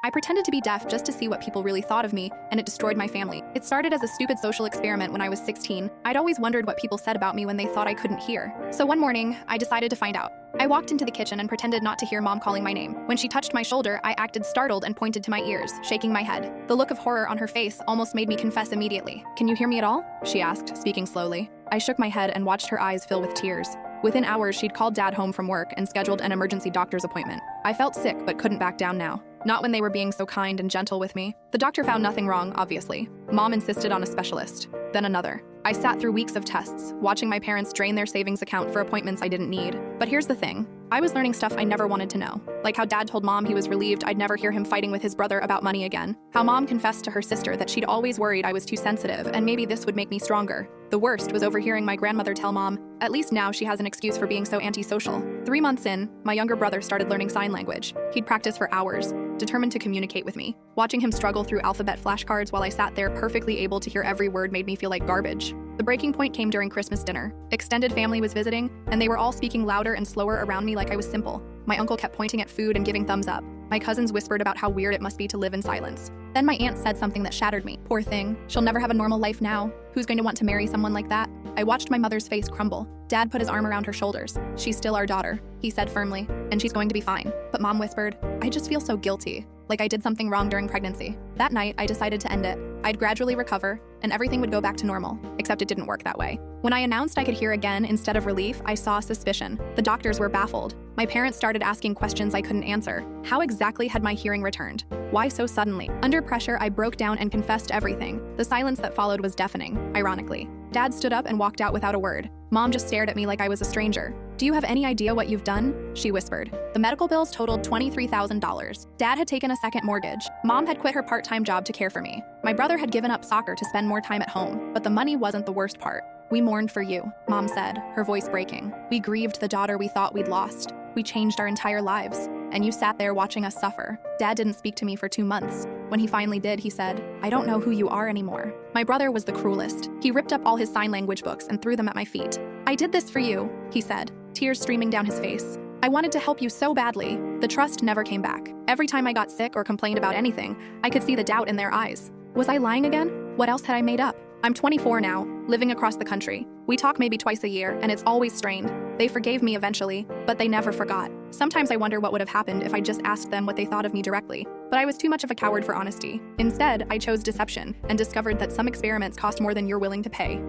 I pretended to be deaf just to see what people really thought of me, and it destroyed my family. It started as a stupid social experiment when I was 16. I'd always wondered what people said about me when they thought I couldn't hear. So one morning, I decided to find out. I walked into the kitchen and pretended not to hear Mom calling my name. When she touched my shoulder, I acted startled and pointed to my ears, shaking my head. The look of horror on her face almost made me confess immediately. "Can you hear me at all?" she asked, speaking slowly. I shook my head and watched her eyes fill with tears. Within hours, she'd called Dad home from work and scheduled an emergency doctor's appointment. I felt sick but couldn't back down now. Not when they were being so kind and gentle with me. The doctor found nothing wrong, obviously. Mom insisted on a specialist, then another. I sat through weeks of tests, watching my parents drain their savings account for appointments I didn't need. But here's the thing. I was learning stuff I never wanted to know. Like how Dad told Mom he was relieved I'd never hear him fighting with his brother about money again. How Mom confessed to her sister that she'd always worried I was too sensitive and maybe this would make me stronger. The worst was overhearing my grandmother tell Mom, "At least now she has an excuse for being so antisocial." 3 months in, my younger brother started learning sign language. He'd practice for hours, determined to communicate with me. Watching him struggle through alphabet flashcards while I sat there perfectly able to hear every word made me feel like garbage. The breaking point came during Christmas dinner. Extended family was visiting, and they were all speaking louder and slower around me like I was simple. My uncle kept pointing at food and giving thumbs up. My cousins whispered about how weird it must be to live in silence. Then my aunt said something that shattered me. "Poor thing, she'll never have a normal life now. Who's going to want to marry someone like that?" I watched my mother's face crumble. Dad put his arm around her shoulders. "She's still our daughter," he said firmly, "and she's going to be fine." But Mom whispered, "I just feel so guilty, like I did something wrong during pregnancy." That night, I decided to end it. I'd gradually recover, and everything would go back to normal, except it didn't work that way. When I announced I could hear again instead of relief, I saw suspicion. The doctors were baffled. My parents started asking questions I couldn't answer. How exactly had my hearing returned? Why so suddenly? Under pressure, I broke down and confessed everything. The silence that followed was deafening, ironically. Dad stood up and walked out without a word. Mom just stared at me like I was a stranger. "Do you have any idea what you've done?" she whispered. The medical bills totaled $23,000. Dad had taken a second mortgage. Mom had quit her part-time job to care for me. My brother had given up soccer to spend more time at home, but the money wasn't the worst part. "We mourned for you," Mom said, her voice breaking. "We grieved the daughter we thought we'd lost. We changed our entire lives, and you sat there watching us suffer." Dad didn't speak to me for 2 months. When he finally did, he said, "I don't know who you are anymore." My brother was the cruelest. He ripped up all his sign language books and threw them at my feet. "I did this for you," he said, tears streaming down his face. "I wanted to help you so badly." The trust never came back. Every time I got sick or complained about anything, I could see the doubt in their eyes. Was I lying again? What else had I made up? I'm 24 now, living across the country. We talk maybe twice a year, and it's always strained. They forgave me eventually, but they never forgot. Sometimes I wonder what would have happened if I just asked them what they thought of me directly. But I was too much of a coward for honesty. Instead, I chose deception and discovered that some experiments cost more than you're willing to pay.